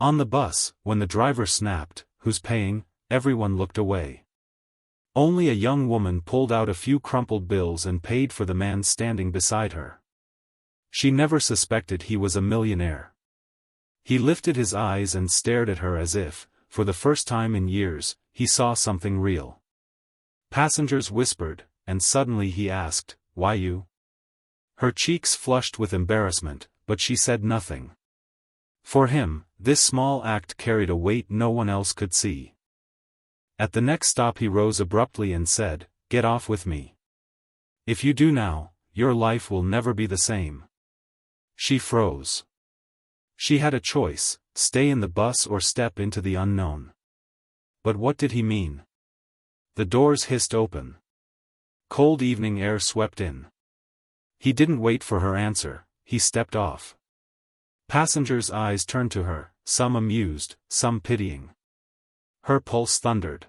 On the bus, when the driver snapped, "Who's paying?" everyone looked away. Only a young woman pulled out a few crumpled bills and paid for the man standing beside her. She never suspected he was a millionaire. He lifted his eyes and stared at her as if, for the first time in years, he saw something real. Passengers whispered, and suddenly he asked, "Why you?" Her cheeks flushed with embarrassment, but she said nothing. For him, this small act carried a weight no one else could see. At the next stop he rose abruptly and said, "Get off with me. If you do now, your life will never be the same." She froze. She had a choice, stay in the bus or step into the unknown. But what did he mean? The doors hissed open. Cold evening air swept in. He didn't wait for her answer, he stepped off. Passengers' eyes turned to her, some amused, some pitying. Her pulse thundered.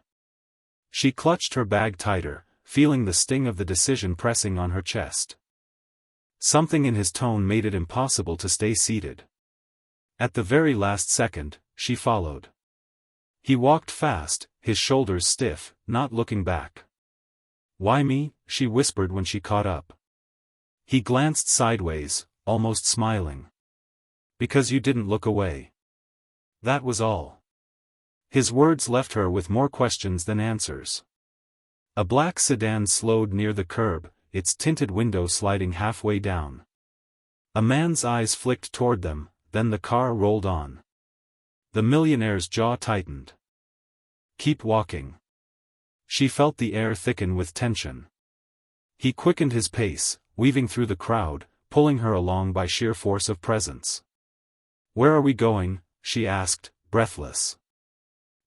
She clutched her bag tighter, feeling the sting of the decision pressing on her chest. Something in his tone made it impossible to stay seated. At the very last second, she followed. He walked fast, his shoulders stiff, not looking back. "Why me?" she whispered when she caught up. He glanced sideways, almost smiling. "Because you didn't look away." That was all. His words left her with more questions than answers. A black sedan slowed near the curb, its tinted window sliding halfway down. A man's eyes flicked toward them, then the car rolled on. The millionaire's jaw tightened. "Keep walking." She felt the air thicken with tension. He quickened his pace, weaving through the crowd, pulling her along by sheer force of presence. "Where are we going?" she asked, breathless.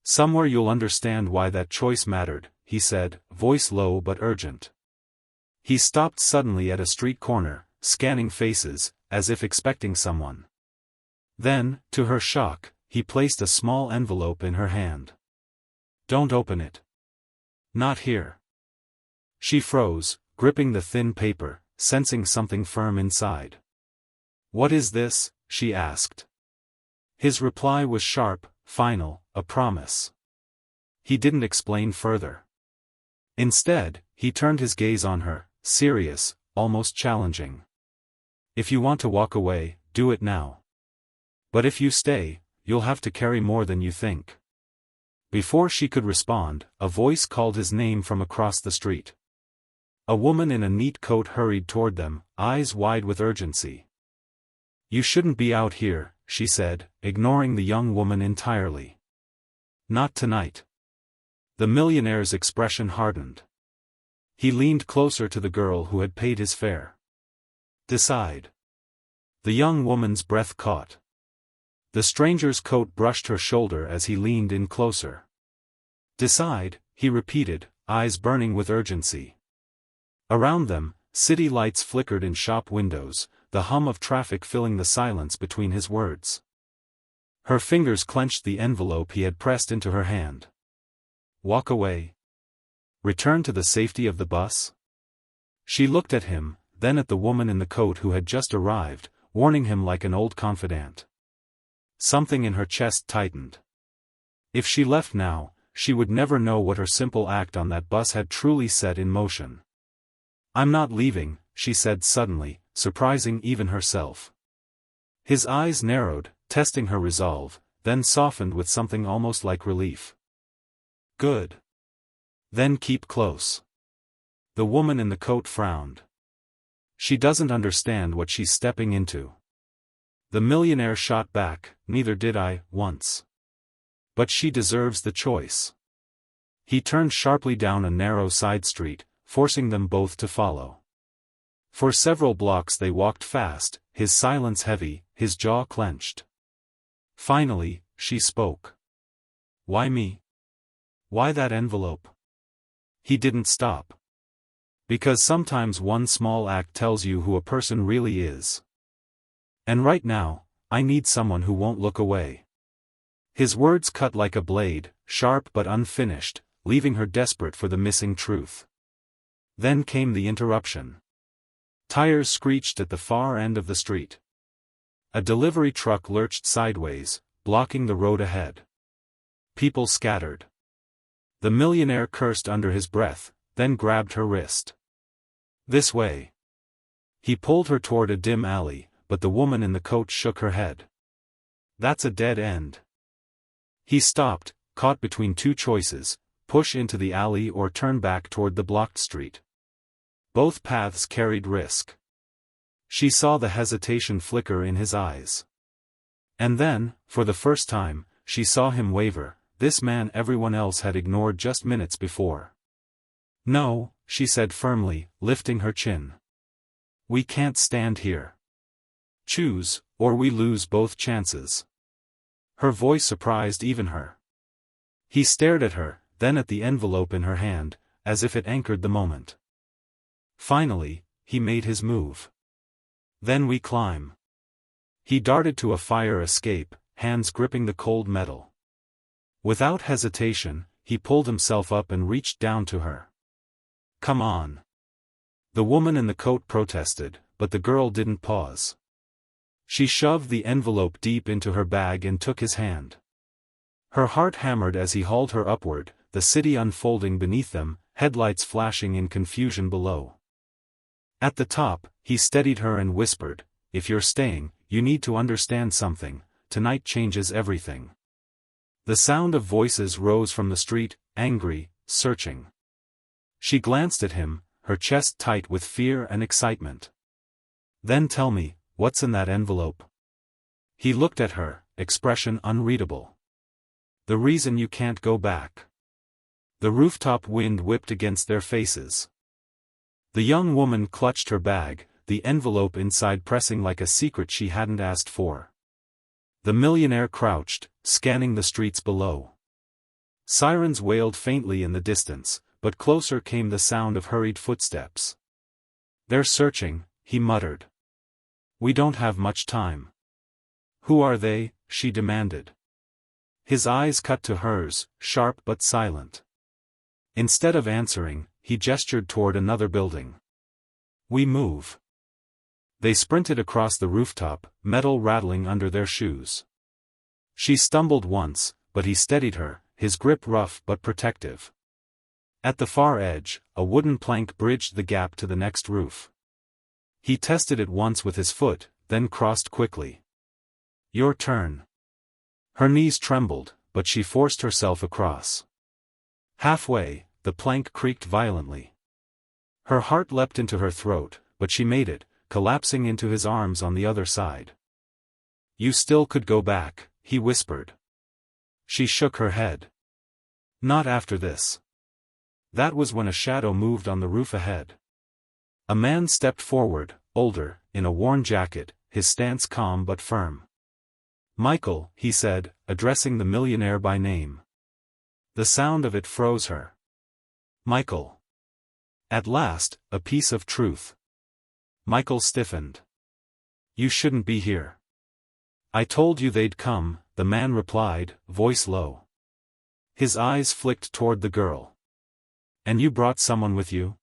"Somewhere you'll understand why that choice mattered," he said, voice low but urgent. He stopped suddenly at a street corner, scanning faces, as if expecting someone. Then, to her shock, he placed a small envelope in her hand. "Don't open it. Not here." She froze, gripping the thin paper, sensing something firm inside. "What is this?" she asked. His reply was sharp, final, a promise. He didn't explain further. Instead, he turned his gaze on her, serious, almost challenging. "If you want to walk away, do it now. But if you stay, you'll have to carry more than you think." Before she could respond, a voice called his name from across the street. A woman in a neat coat hurried toward them, eyes wide with urgency. "You shouldn't be out here," she said, ignoring the young woman entirely. "Not tonight." The millionaire's expression hardened. He leaned closer to the girl who had paid his fare. "Decide." The young woman's breath caught. The stranger's coat brushed her shoulder as he leaned in closer. "Decide," he repeated, eyes burning with urgency. Around them, city lights flickered in shop windows, the hum of traffic filling the silence between his words. Her fingers clenched the envelope he had pressed into her hand. Walk away? Return to the safety of the bus? She looked at him, then at the woman in the coat who had just arrived, warning him like an old confidant. Something in her chest tightened. If she left now, she would never know what her simple act on that bus had truly set in motion. "I'm not leaving," she said suddenly, surprising even herself. His eyes narrowed, testing her resolve, then softened with something almost like relief. "Good. Then keep close." The woman in the coat frowned. "She doesn't understand what she's stepping into." The millionaire shot back, "Neither did I, once. But she deserves the choice." He turned sharply down a narrow side street, forcing them both to follow. For several blocks they walked fast, his silence heavy, his jaw clenched. Finally, she spoke. "Why me? Why that envelope?" He didn't stop. "Because sometimes one small act tells you who a person really is. And right now, I need someone who won't look away." His words cut like a blade, sharp but unfinished, leaving her desperate for the missing truth. Then came the interruption. Tires screeched at the far end of the street. A delivery truck lurched sideways, blocking the road ahead. People scattered. The millionaire cursed under his breath, then grabbed her wrist. "This way." He pulled her toward a dim alley, but the woman in the coat shook her head. "That's a dead end." He stopped, caught between two choices: push into the alley or turn back toward the blocked street. Both paths carried risk. She saw the hesitation flicker in his eyes. And then, for the first time, she saw him waver, this man everyone else had ignored just minutes before. "No," she said firmly, lifting her chin. "We can't stand here. Choose, or we lose both chances." Her voice surprised even her. He stared at her, then at the envelope in her hand, as if it anchored the moment. Finally, he made his move. "Then we climb." He darted to a fire escape, hands gripping the cold metal. Without hesitation, he pulled himself up and reached down to her. "Come on." The woman in the coat protested, but the girl didn't pause. She shoved the envelope deep into her bag and took his hand. Her heart hammered as he hauled her upward, the city unfolding beneath them, headlights flashing in confusion below. At the top, he steadied her and whispered, "If you're staying, you need to understand something. Tonight changes everything." The sound of voices rose from the street, angry, searching. She glanced at him, her chest tight with fear and excitement. "Then tell me, what's in that envelope?" He looked at her, expression unreadable. "The reason you can't go back." The rooftop wind whipped against their faces. The young woman clutched her bag, the envelope inside pressing like a secret she hadn't asked for. The millionaire crouched, scanning the streets below. Sirens wailed faintly in the distance, but closer came the sound of hurried footsteps. "They're searching," he muttered. "We don't have much time." "Who are they?" she demanded. His eyes cut to hers, sharp but silent. Instead of answering, he gestured toward another building. "We move." They sprinted across the rooftop, metal rattling under their shoes. She stumbled once, but he steadied her, his grip rough but protective. At the far edge, a wooden plank bridged the gap to the next roof. He tested it once with his foot, then crossed quickly. "Your turn." Her knees trembled, but she forced herself across. Halfway, the plank creaked violently. Her heart leapt into her throat, but she made it, collapsing into his arms on the other side. "You still could go back," he whispered. She shook her head. "Not after this." That was when a shadow moved on the roof ahead. A man stepped forward, older, in a worn jacket, his stance calm but firm. "Michael," he said, addressing the millionaire by name. The sound of it froze her. "Michael." At last, a piece of truth. Michael stiffened. "You shouldn't be here." "I told you they'd come," the man replied, voice low. His eyes flicked toward the girl. "And you brought someone with you?"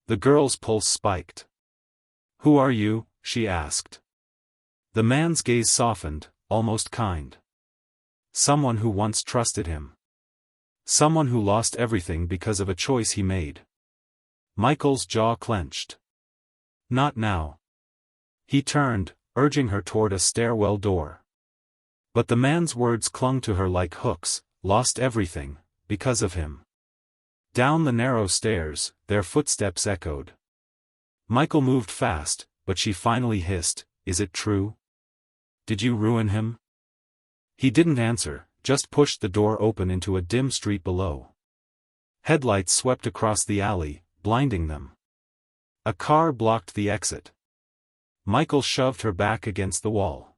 The girl's pulse spiked. "Who are you?" she asked. The man's gaze softened, almost kind. "Someone who once trusted him. Someone who lost everything because of a choice he made." Michael's jaw clenched. "Not now." He turned, urging her toward a stairwell door. But the man's words clung to her like hooks, lost everything, because of him. Down the narrow stairs, their footsteps echoed. Michael moved fast, but she finally hissed, "Is it true? Did you ruin him?" He didn't answer, just pushed the door open into a dim street below. Headlights swept across the alley, blinding them. A car blocked the exit. Michael shoved her back against the wall.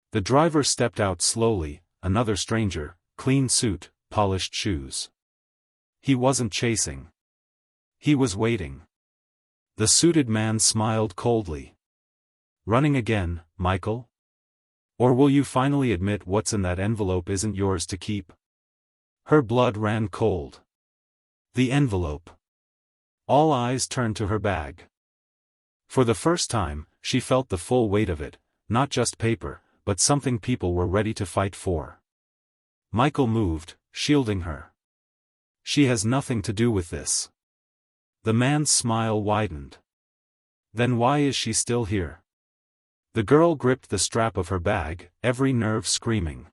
The driver stepped out slowly, another stranger, clean suit, polished shoes. He wasn't chasing. He was waiting. The suited man smiled coldly. "Running again, Michael? Or will you finally admit what's in that envelope isn't yours to keep?" Her blood ran cold. The envelope. All eyes turned to her bag. For the first time, she felt the full weight of it, not just paper, but something people were ready to fight for. Michael moved, shielding her. She has nothing to do with this. The man's smile widened. Then why is she still here? The girl gripped the strap of her bag, every nerve screaming.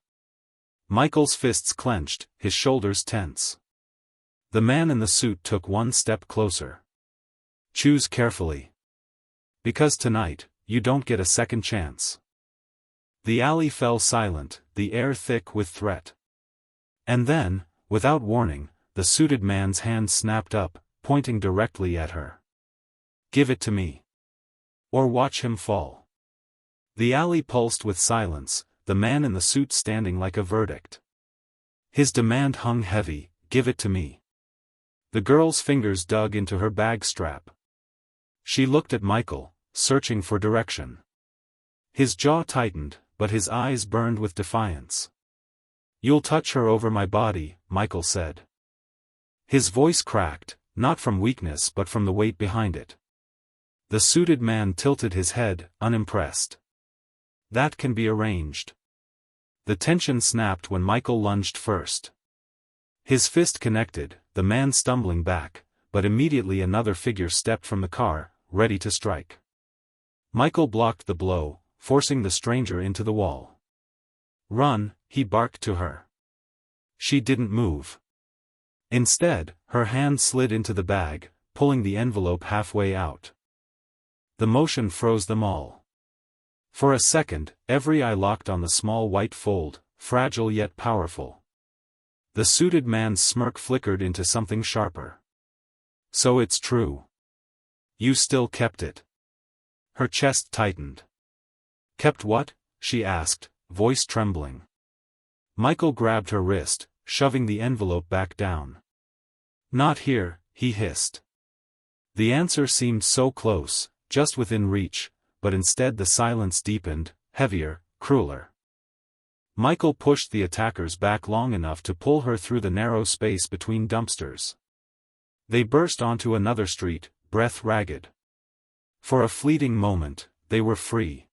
Michael's fists clenched, his shoulders tense. The man in the suit took one step closer. Choose carefully. Because tonight, you don't get a second chance. The alley fell silent, the air thick with threat. And then, without warning, the suited man's hand snapped up, pointing directly at her. Give it to me. Or watch him fall. The alley pulsed with silence, the man in the suit standing like a verdict. His demand hung heavy, give it to me. The girl's fingers dug into her bag strap. She looked at Michael, searching for direction. His jaw tightened, but his eyes burned with defiance. You'll touch her over my body, Michael said. His voice cracked, not from weakness but from the weight behind it. The suited man tilted his head, unimpressed. That can be arranged. The tension snapped when Michael lunged first. His fist connected, the man stumbling back, but immediately another figure stepped from the car, ready to strike. Michael blocked the blow, forcing the stranger into the wall. Run, he barked to her. She didn't move. Instead, her hand slid into the bag, pulling the envelope halfway out. The motion froze them all. For a second, every eye locked on the small white fold, fragile yet powerful. The suited man's smirk flickered into something sharper. So it's true. You still kept it. Her chest tightened. Kept what? She asked, voice trembling. Michael grabbed her wrist, shoving the envelope back down. Not here, he hissed. The answer seemed so close, just within reach, but instead the silence deepened, heavier, crueler. Michael pushed the attackers back long enough to pull her through the narrow space between dumpsters. They burst onto another street, breath ragged. For a fleeting moment, they were free.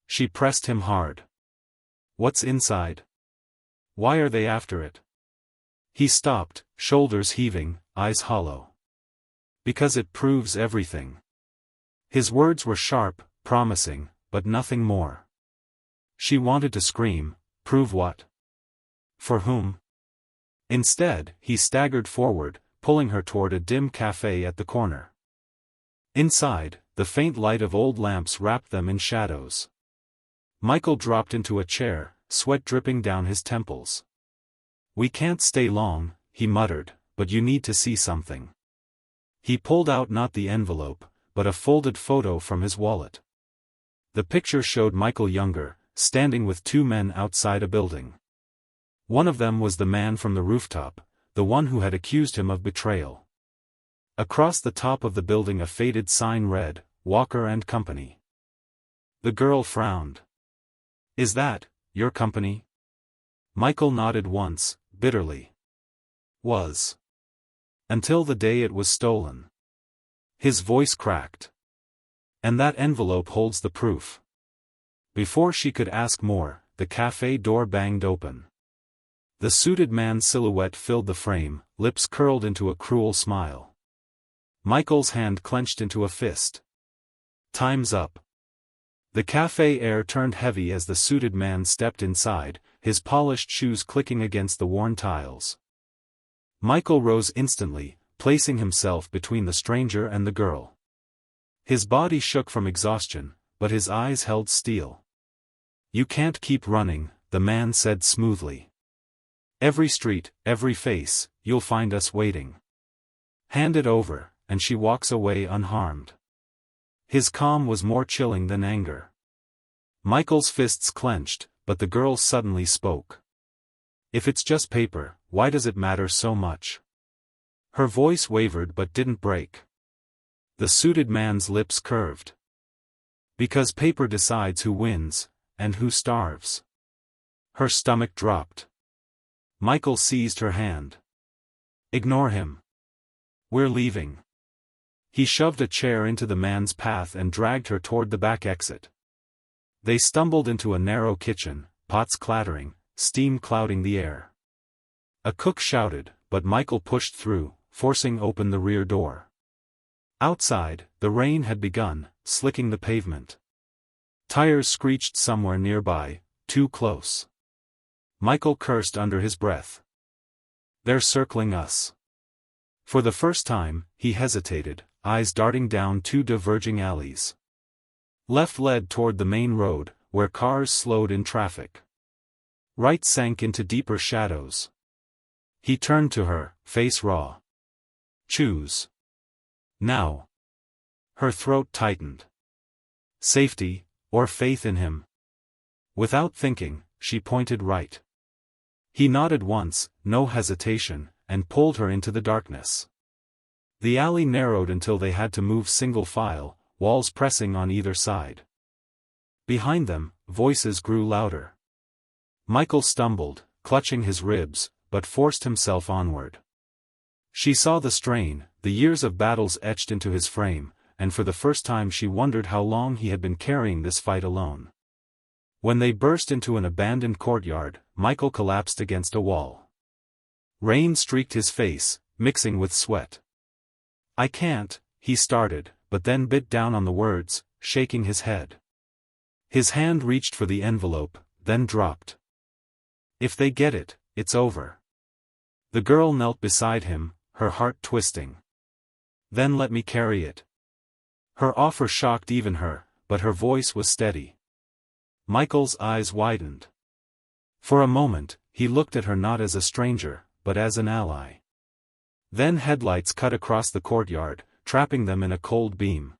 She pressed him hard. What's inside? Why are they after it? He stopped, shoulders heaving, eyes hollow. Because it proves everything. His words were sharp, promising, but nothing more. She wanted to scream, prove what? For whom? Instead, he staggered forward, pulling her toward a dim cafe at the corner. Inside, the faint light of old lamps wrapped them in shadows. Michael dropped into a chair, sweat dripping down his temples. We can't stay long, he muttered, but you need to see something. He pulled out not the envelope, but a folded photo from his wallet. The picture showed Michael younger, standing with two men outside a building. One of them was the man from the rooftop, the one who had accused him of betrayal. Across the top of the building a faded sign read, Walker and Company. The girl frowned. Is that, your company? Michael nodded once, bitterly. Was. Until the day it was stolen. His voice cracked. And that envelope holds the proof. Before she could ask more, the cafe door banged open. The suited man's silhouette filled the frame, lips curled into a cruel smile. Michael's hand clenched into a fist. Time's up. The cafe air turned heavy as the suited man stepped inside, his polished shoes clicking against the worn tiles. Michael rose instantly, placing himself between the stranger and the girl. His body shook from exhaustion, but his eyes held steel. You can't keep running, the man said smoothly. Every street, every face, you'll find us waiting. Hand it over, and she walks away unharmed. His calm was more chilling than anger. Michael's fists clenched, but the girl suddenly spoke. If it's just paper, why does it matter so much? Her voice wavered but didn't break. The suited man's lips curved. Because paper decides who wins, and who starves. Her stomach dropped. Michael seized her hand. Ignore him. We're leaving. He shoved a chair into the man's path and dragged her toward the back exit. They stumbled into a narrow kitchen, pots clattering, steam clouding the air. A cook shouted, but Michael pushed through, forcing open the rear door. Outside, the rain had begun, slicking the pavement. Tires screeched somewhere nearby, too close. Michael cursed under his breath. They're circling us. For the first time, he hesitated, eyes darting down two diverging alleys. Left led toward the main road, where cars slowed in traffic. Right sank into deeper shadows. He turned to her, face raw. Choose. Now. Her throat tightened. Safety, or faith in him? Without thinking, she pointed right. He nodded once, no hesitation, and pulled her into the darkness. The alley narrowed until they had to move single file, walls pressing on either side. Behind them, voices grew louder. Michael stumbled, clutching his ribs, but forced himself onward. She saw the strain, the years of battles etched into his frame, and for the first time she wondered how long he had been carrying this fight alone. When they burst into an abandoned courtyard, Michael collapsed against a wall. Rain streaked his face, mixing with sweat. I can't, he started, but then bit down on the words, shaking his head. His hand reached for the envelope, then dropped. If they get it, it's over. The girl knelt beside him, her heart twisting. Then let me carry it. Her offer shocked even her, but her voice was steady. Michael's eyes widened. For a moment, he looked at her not as a stranger, but as an ally. Then headlights cut across the courtyard, trapping them in a cold beam.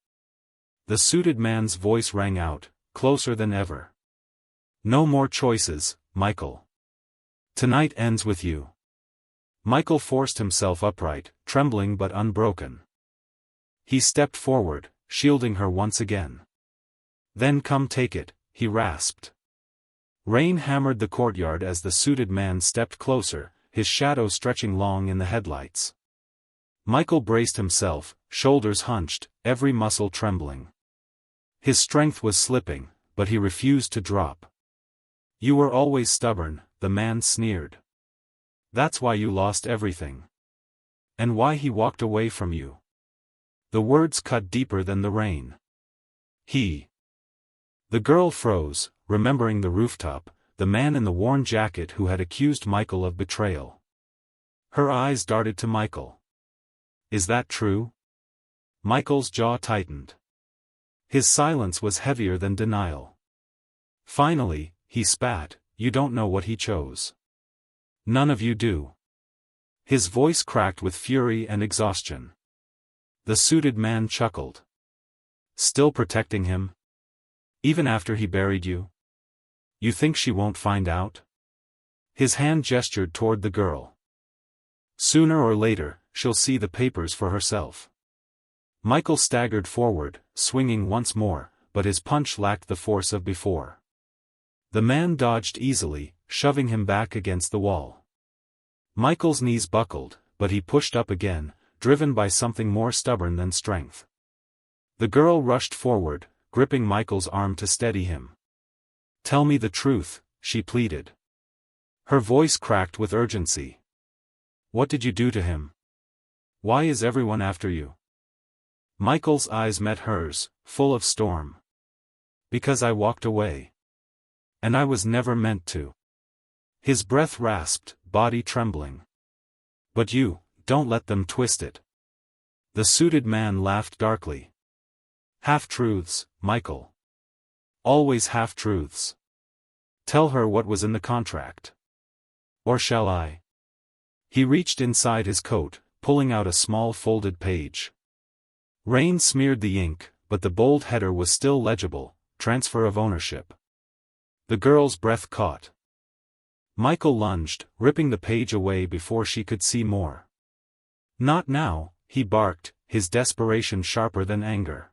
The suited man's voice rang out, closer than ever. No more choices, Michael. Tonight ends with you. Michael forced himself upright, trembling but unbroken. He stepped forward, shielding her once again. Then come take it, he rasped. Rain hammered the courtyard as the suited man stepped closer, his shadow stretching long in the headlights. Michael braced himself, shoulders hunched, every muscle trembling. His strength was slipping, but he refused to drop. You were always stubborn, the man sneered. That's why you lost everything. And why he walked away from you. The words cut deeper than the rain. The girl froze, remembering the rooftop, the man in the worn jacket who had accused Michael of betrayal. Her eyes darted to Michael. Is that true? Michael's jaw tightened. His silence was heavier than denial. Finally, he spat, you don't know what he chose. None of you do. His voice cracked with fury and exhaustion. The suited man chuckled. Still protecting him? Even after he buried you? You think she won't find out? His hand gestured toward the girl. Sooner or later, she'll see the papers for herself. Michael staggered forward, swinging once more, but his punch lacked the force of before. The man dodged easily, shoving him back against the wall. Michael's knees buckled, but he pushed up again, driven by something more stubborn than strength. The girl rushed forward, gripping Michael's arm to steady him. Tell me the truth, she pleaded. Her voice cracked with urgency. What did you do to him? Why is everyone after you? Michael's eyes met hers, full of storm. Because I walked away. And I was never meant to. His breath rasped, body trembling. But you, don't let them twist it. The suited man laughed darkly. Half-truths, Michael. Always half-truths. Tell her what was in the contract. Or shall I? He reached inside his coat, pulling out a small folded page. Rain smeared the ink, but the bold header was still legible, transfer of ownership. The girl's breath caught. Michael lunged, ripping the page away before she could see more. Not now, he barked, his desperation sharper than anger.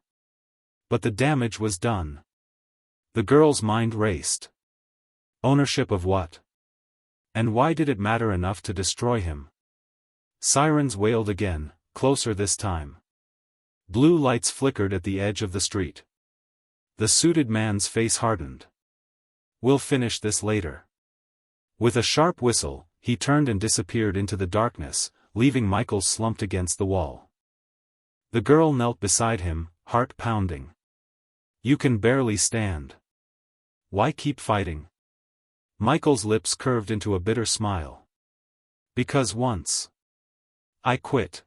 But the damage was done. The girl's mind raced. Ownership of what? And why did it matter enough to destroy him? Sirens wailed again, closer this time. Blue lights flickered at the edge of the street. The suited man's face hardened. "We'll finish this later." With a sharp whistle, he turned and disappeared into the darkness, leaving Michael slumped against the wall. The girl knelt beside him, heart pounding. "You can barely stand. Why keep fighting?" Michael's lips curved into a bitter smile. "Because once I quit.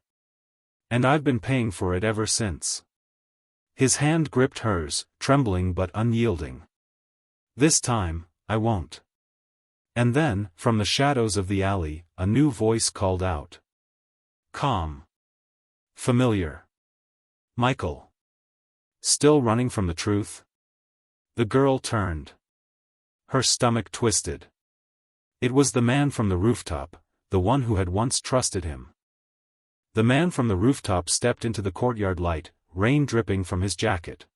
And I've been paying for it ever since." His hand gripped hers, trembling but unyielding. "This time, I won't." And then, from the shadows of the alley, a new voice called out. Calm. Familiar. "Michael. Still running from the truth?" The girl turned. Her stomach twisted. It was the man from the rooftop, the one who had once trusted him. The man from the rooftop stepped into the courtyard light, rain dripping from his jacket.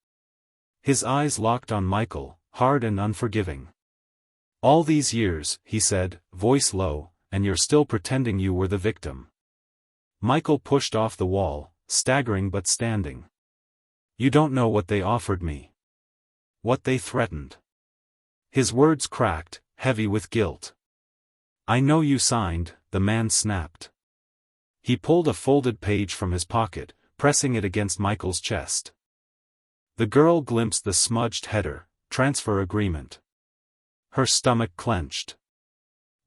His eyes locked on Michael, hard and unforgiving. "All these years," he said, voice low, "and you're still pretending you were the victim." Michael pushed off the wall, staggering but standing. "You don't know what they offered me. What they threatened." His words cracked, heavy with guilt. "I know you signed," the man snapped. He pulled a folded page from his pocket, pressing it against Michael's chest. The girl glimpsed the smudged header, "Transfer Agreement." Her stomach clenched.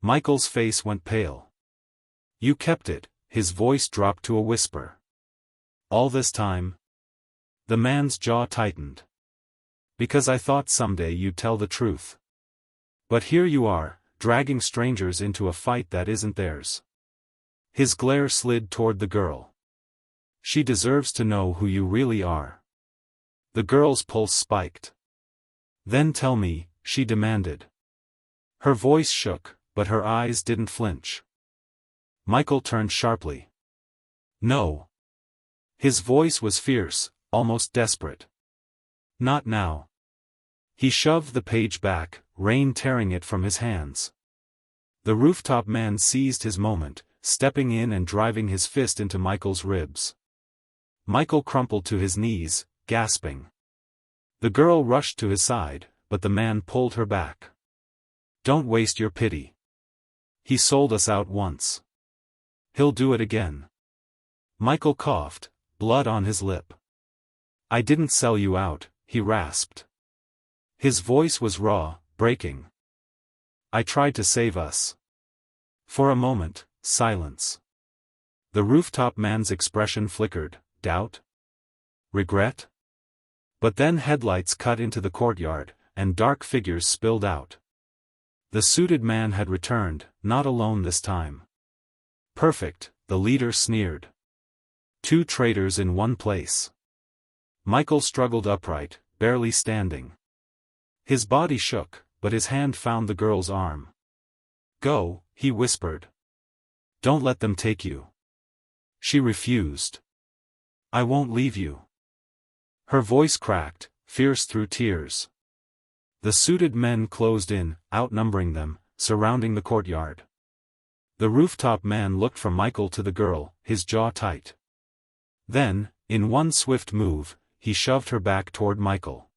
Michael's face went pale. "You kept it," his voice dropped to a whisper. "All this time?" The man's jaw tightened. "Because I thought someday you'd tell the truth. But here you are, dragging strangers into a fight that isn't theirs." His glare slid toward the girl. "She deserves to know who you really are." The girl's pulse spiked. "Then tell me," she demanded. Her voice shook, but her eyes didn't flinch. Michael turned sharply. "No." His voice was fierce, almost desperate. "Not now." He shoved the page back, rain tearing it from his hands. The rooftop man seized his moment, stepping in and driving his fist into Michael's ribs. Michael crumpled to his knees, gasping. The girl rushed to his side, but the man pulled her back. "Don't waste your pity. He sold us out once. He'll do it again." Michael coughed, blood on his lip. "I didn't sell you out," he rasped. His voice was raw, breaking. "I tried to save us." For a moment, silence. The rooftop man's expression flickered, doubt? Regret? But then headlights cut into the courtyard, and dark figures spilled out. The suited man had returned, not alone this time. "Perfect," the leader sneered. "Two traitors in one place." Michael struggled upright, barely standing. His body shook, but his hand found the girl's arm. "Go," he whispered. "Don't let them take you." She refused. "I won't leave you." Her voice cracked, fierce through tears. The suited men closed in, outnumbering them, surrounding the courtyard. The rooftop man looked from Michael to the girl, his jaw tight. Then, in one swift move, he shoved her back toward Michael.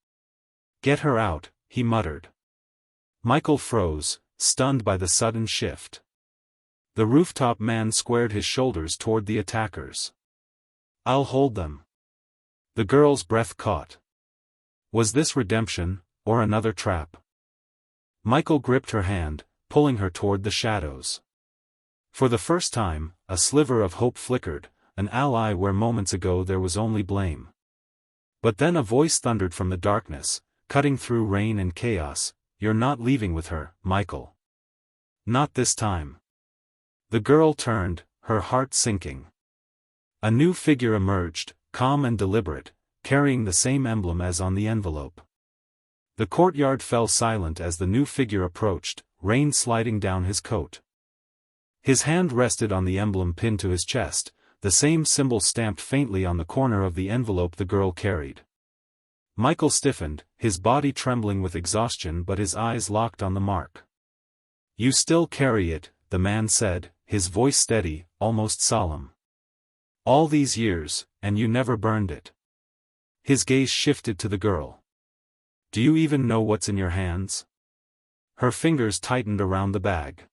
"Get her out," he muttered. Michael froze, stunned by the sudden shift. The rooftop man squared his shoulders toward the attackers. "I'll hold them." The girl's breath caught. Was this redemption, or another trap? Michael gripped her hand, pulling her toward the shadows. For the first time, a sliver of hope flickered, an ally where moments ago there was only blame. But then a voice thundered from the darkness, cutting through rain and chaos, "You're not leaving with her, Michael. Not this time." The girl turned, her heart sinking. A new figure emerged, calm and deliberate, carrying the same emblem as on the envelope. The courtyard fell silent as the new figure approached, rain sliding down his coat. His hand rested on the emblem pinned to his chest, the same symbol stamped faintly on the corner of the envelope the girl carried. Michael stiffened, his body trembling with exhaustion but his eyes locked on the mark. "You still carry it," the man said, his voice steady, almost solemn. "All these years, and you never burned it." His gaze shifted to the girl. Do you even know what's in your hands? Her fingers tightened around the bag.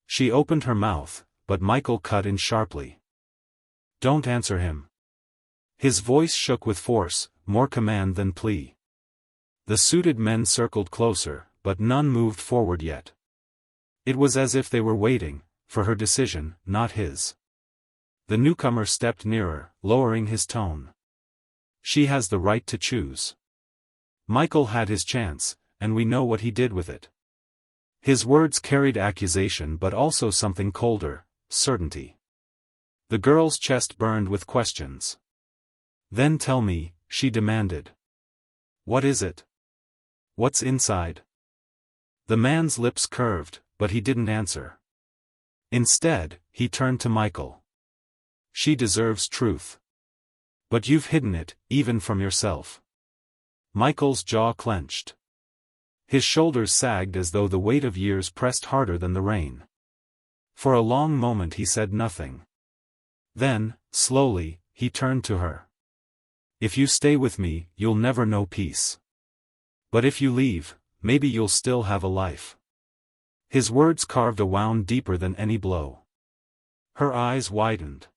She opened her mouth, but Michael cut in sharply. Don't answer him. His voice shook with force, more command than plea. The suited men circled closer, but none moved forward yet. It was as if they were waiting, for her decision, not his. The newcomer stepped nearer, lowering his tone. She has the right to choose. Michael had his chance, and we know what he did with it. His words carried accusation but also something colder, certainty. The girl's chest burned with questions. Then tell me, she demanded. What is it? What's inside? The man's lips curved, but he didn't answer. Instead, he turned to Michael. She deserves truth. But you've hidden it, even from yourself. Michael's jaw clenched. His shoulders sagged as though the weight of years pressed harder than the rain. For a long moment he said nothing. Then, slowly, he turned to her. If you stay with me, you'll never know peace. But if you leave, maybe you'll still have a life. His words carved a wound deeper than any blow. Her eyes widened.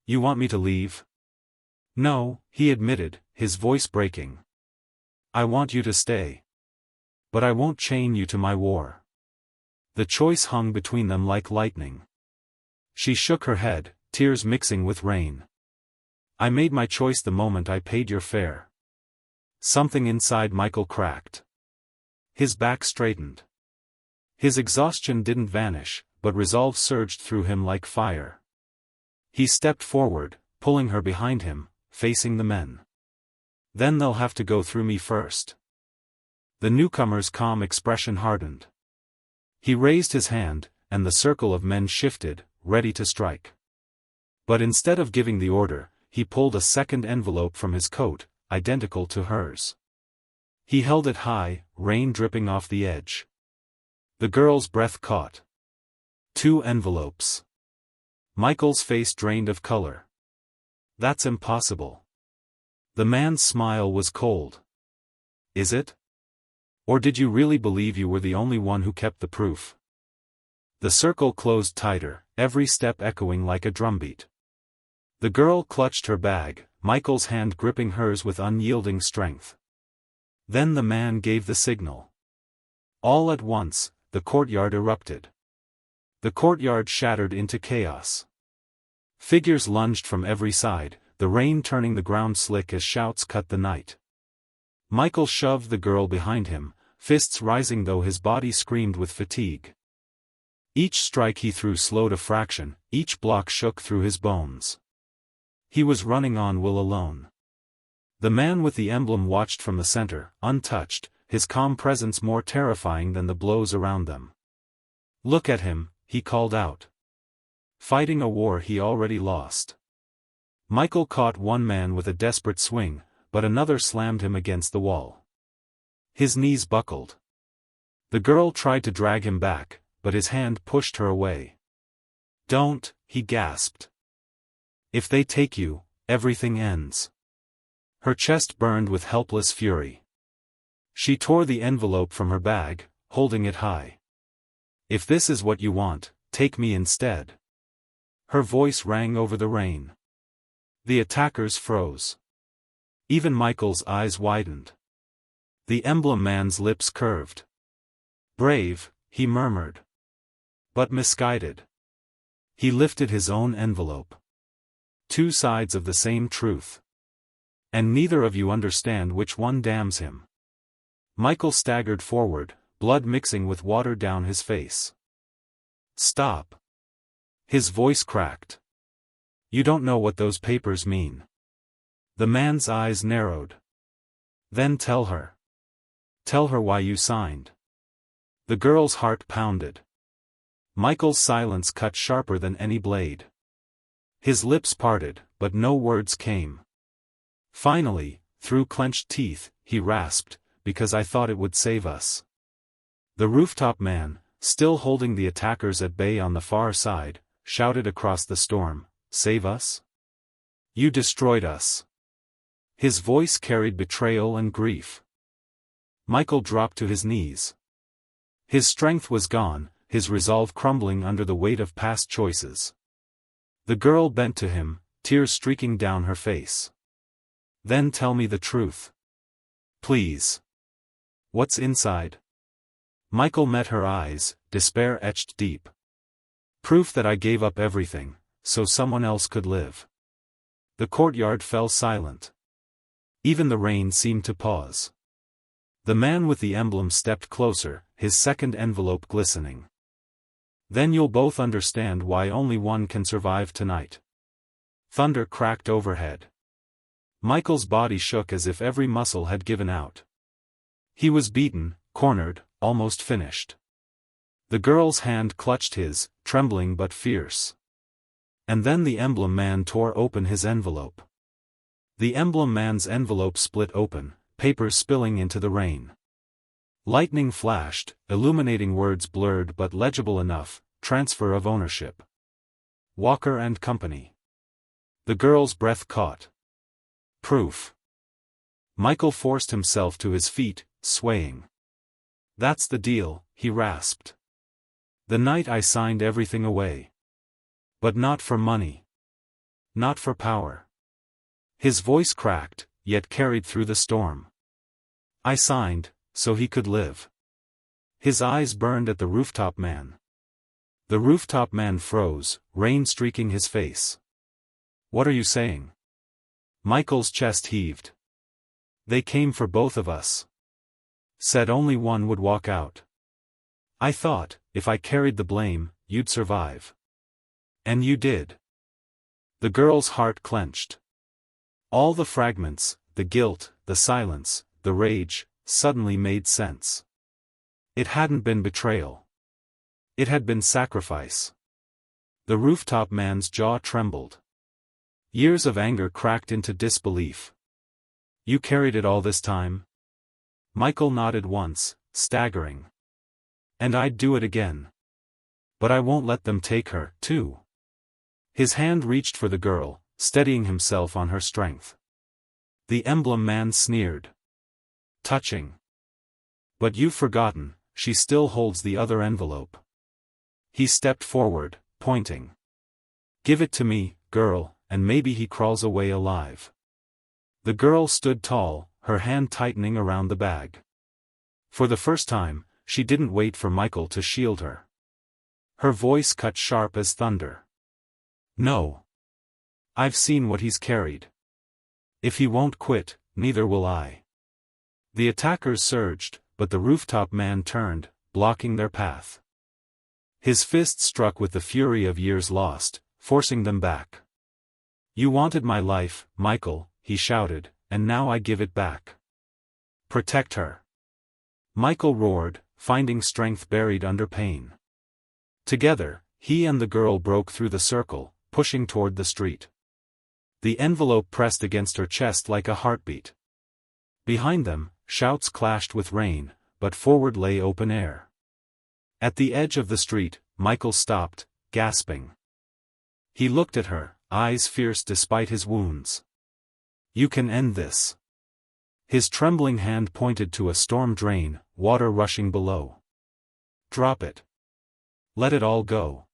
You want me to leave? No, he admitted, his voice breaking. I want you to stay. But I won't chain you to my war. The choice hung between them like lightning. She shook her head, tears mixing with rain. I made my choice the moment I paid your fare. Something inside Michael cracked. His back straightened. His exhaustion didn't vanish, but resolve surged through him like fire. He stepped forward, pulling her behind him, facing the men. Then they'll have to go through me first. The newcomer's calm expression hardened. He raised his hand, and the circle of men shifted, ready to strike. But instead of giving the order, he pulled a second envelope from his coat, identical to hers. He held it high, rain dripping off the edge. The girl's breath caught. 2 envelopes. Michael's face drained of color. That's impossible. The man's smile was cold. Is it? Or did you really believe you were the only one who kept the proof? The circle closed tighter, every step echoing like a drumbeat. The girl clutched her bag, Michael's hand gripping hers with unyielding strength. Then the man gave the signal. All at once, the courtyard erupted. The courtyard shattered into chaos. Figures lunged from every side, the rain turning the ground slick as shouts cut the night. Michael shoved the girl behind him, fists rising though his body screamed with fatigue. Each strike he threw slowed a fraction, each block shook through his bones. He was running on will alone. The man with the emblem watched from the center, untouched, his calm presence more terrifying than the blows around them. Look at him, he called out. Fighting a war he already lost. Michael caught one man with a desperate swing, but another slammed him against the wall. His knees buckled. The girl tried to drag him back, but his hand pushed her away. Don't, he gasped. If they take you, everything ends. Her chest burned with helpless fury. She tore the envelope from her bag, holding it high. If this is what you want, take me instead. Her voice rang over the rain. The attackers froze. Even Michael's eyes widened. The emblem man's lips curved. Brave, he murmured. But misguided. He lifted his own envelope. 2 sides of the same truth. And neither of you understand which one damns him. Michael staggered forward, blood mixing with water down his face. Stop. His voice cracked. You don't know what those papers mean. The man's eyes narrowed. Then tell her. Tell her why you signed. The girl's heart pounded. Michael's silence cut sharper than any blade. His lips parted, but no words came. Finally, through clenched teeth, he rasped, because I thought it would save us. The rooftop man, still holding the attackers at bay on the far side, shouted across the storm, Save us? You destroyed us. His voice carried betrayal and grief. Michael dropped to his knees. His strength was gone, his resolve crumbling under the weight of past choices. The girl bent to him, tears streaking down her face. Then tell me the truth. Please. What's inside? Michael met her eyes, despair etched deep. Proof that I gave up everything, so someone else could live. The courtyard fell silent. Even the rain seemed to pause. The man with the emblem stepped closer, his second envelope glistening. Then you'll both understand why only one can survive tonight. Thunder cracked overhead. Michael's body shook as if every muscle had given out. He was beaten, cornered, almost finished. The girl's hand clutched his, trembling but fierce. And then the emblem man tore open his envelope. The emblem man's envelope split open, papers spilling into the rain. Lightning flashed, illuminating words blurred but legible enough, transfer of ownership. Walker and Company. The girl's breath caught. Proof. Michael forced himself to his feet, swaying. That's the deal, he rasped. The night I signed everything away. But not for money. Not for power. His voice cracked, yet carried through the storm. I signed, so he could live. His eyes burned at the rooftop man. The rooftop man froze, rain streaking his face. What are you saying? Michael's chest heaved. They came for both of us. Said only one would walk out. I thought, if I carried the blame, you'd survive. And you did. The girl's heart clenched. All the fragments, the guilt, the silence, the rage, suddenly made sense. It hadn't been betrayal. It had been sacrifice. The rooftop man's jaw trembled. Years of anger cracked into disbelief. You carried it all this time? Michael nodded once, staggering. And I'd do it again. But I won't let them take her, too. His hand reached for the girl, steadying himself on her strength. The emblem man sneered. Touching. But you've forgotten, she still holds the other envelope. He stepped forward, pointing. Give it to me, girl, and maybe he crawls away alive. The girl stood tall, her hand tightening around the bag. For the first time, she didn't wait for Michael to shield her. Her voice cut sharp as thunder. No. I've seen what he's carried. If he won't quit, neither will I. The attackers surged, but the rooftop man turned, blocking their path. His fist struck with the fury of years lost, forcing them back. You wanted my life, Michael, he shouted, and now I give it back. Protect her. Michael roared, finding strength buried under pain. Together, he and the girl broke through the circle, pushing toward the street. The envelope pressed against her chest like a heartbeat. Behind them, shouts clashed with rain, but forward lay open air. At the edge of the street, Michael stopped, gasping. He looked at her, eyes fierce despite his wounds. You can end this. His trembling hand pointed to a storm drain, water rushing below. Drop it. Let it all go.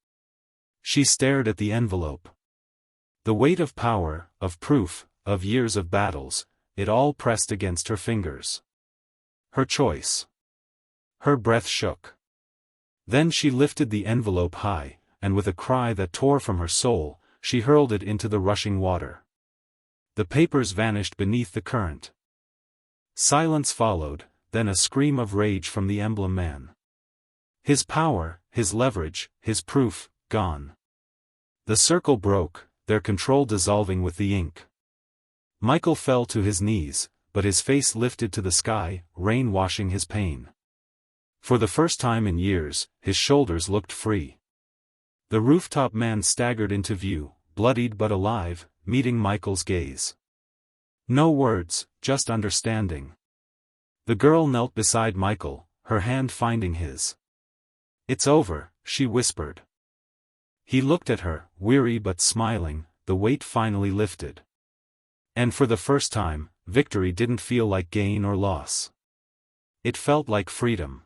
She stared at the envelope. The weight of power, of proof, of years of battles, it all pressed against her fingers. Her choice. Her breath shook. Then she lifted the envelope high, and with a cry that tore from her soul, she hurled it into the rushing water. The papers vanished beneath the current. Silence followed, then a scream of rage from the emblem man. His power, his leverage, his proof, gone. The circle broke, their control dissolving with the ink. Michael fell to his knees, but his face lifted to the sky, rain washing his pain. For the first time in years, his shoulders looked free. The rooftop man staggered into view, bloodied but alive, meeting Michael's gaze. No words, just understanding. The girl knelt beside Michael, her hand finding his. It's over, she whispered. He looked at her, weary but smiling, the weight finally lifted. And for the first time, victory didn't feel like gain or loss. It felt like freedom.